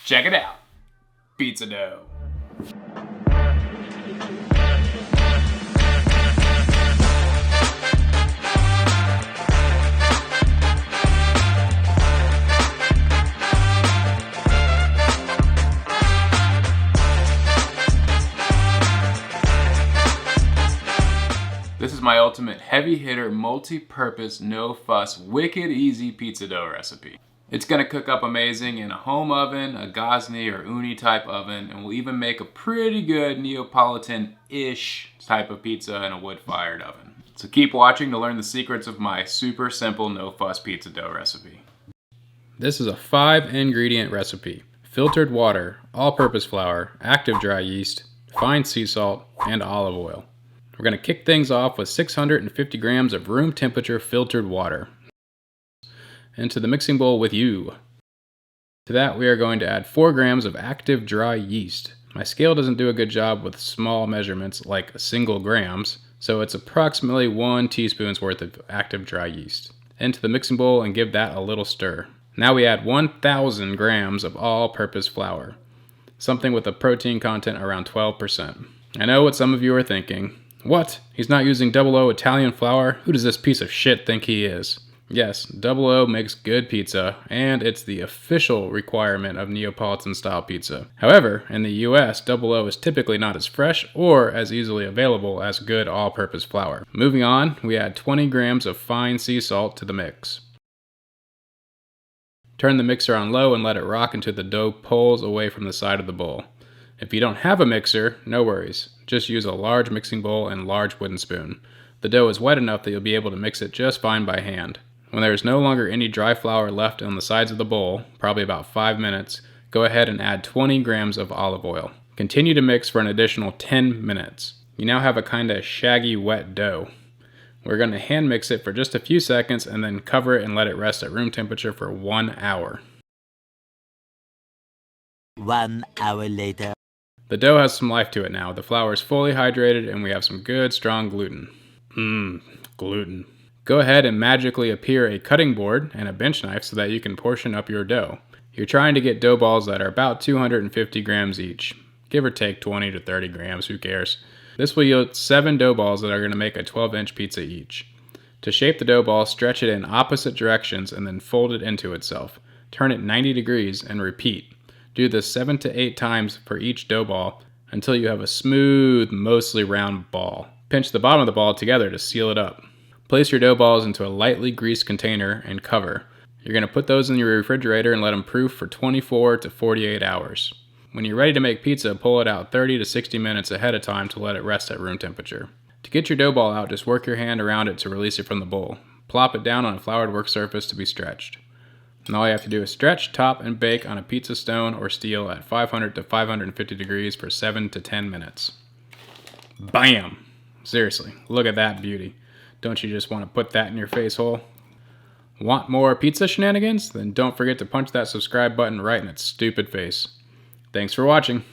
Check it out. Pizza dough. This is my ultimate heavy hitter, multi-purpose, no fuss, wicked easy pizza dough recipe. It's gonna cook up amazing in a home oven, a Gosney or Uni type oven, and will even make a pretty good Neapolitan-ish type of pizza in a wood-fired oven. So keep watching to learn the secrets of my super simple, no fuss pizza dough recipe. This is a 5-ingredient recipe. Filtered water, all-purpose flour, active dry yeast, fine sea salt, and olive oil. We're going to kick things off with 650 grams of room temperature filtered water into the mixing bowl with you. To that we are going to add 4 grams of active dry yeast. My scale doesn't do a good job with small measurements like single grams, so it's approximately 1 teaspoon's worth of active dry yeast. Into the mixing bowl and give that a little stir. Now we add 1,000 grams of all-purpose flour, something with a protein content around 12%. I know what some of you are thinking. What? He's not using 00 Italian flour? Who does this piece of shit think he is? Yes, 00 makes good pizza, and it's the official requirement of Neapolitan-style pizza. However, in the US, 00 is typically not as fresh or as easily available as good all-purpose flour. Moving on, we add 20 grams of fine sea salt to the mix. Turn the mixer on low and let it rock until the dough pulls away from the side of the bowl. If you don't have a mixer, no worries. Just use a large mixing bowl and large wooden spoon. The dough is wet enough that you'll be able to mix it just fine by hand. When there is no longer any dry flour left on the sides of the bowl, probably about 5 minutes, go ahead and add 20 grams of olive oil. Continue to mix for an additional 10 minutes. You now have a kinda shaggy wet dough. We're going to hand mix it for just a few seconds and then cover it and let it rest at room temperature for 1 hour. 1 hour later. The dough has some life to it now. The flour is fully hydrated and we have some good strong gluten. Gluten. Go ahead and magically appear a cutting board and a bench knife so that you can portion up your dough. You're trying to get dough balls that are about 250 grams each. Give or take 20 to 30 grams, who cares? This will yield 7 dough balls that are going to make a 12-inch pizza each. To shape the dough ball, stretch it in opposite directions and then fold it into itself. Turn it 90 degrees and repeat. Do this 7 to 8 times for each dough ball until you have a smooth, mostly round ball. Pinch the bottom of the ball together to seal it up. Place your dough balls into a lightly greased container and cover. You're going to put those in your refrigerator and let them proof for 24 to 48 hours. When you're ready to make pizza, pull it out 30 to 60 minutes ahead of time to let it rest at room temperature. To get your dough ball out, just work your hand around it to release it from the bowl. Plop it down on a floured work surface to be stretched. And all you have to do is stretch, top, and bake on a pizza stone or steel at 500 to 550 degrees for 7 to 10 minutes. Bam! Seriously, look at that beauty. Don't you just want to put that in your face hole? Want more pizza shenanigans? Then don't forget to punch that subscribe button right in its stupid face. Thanks for watching.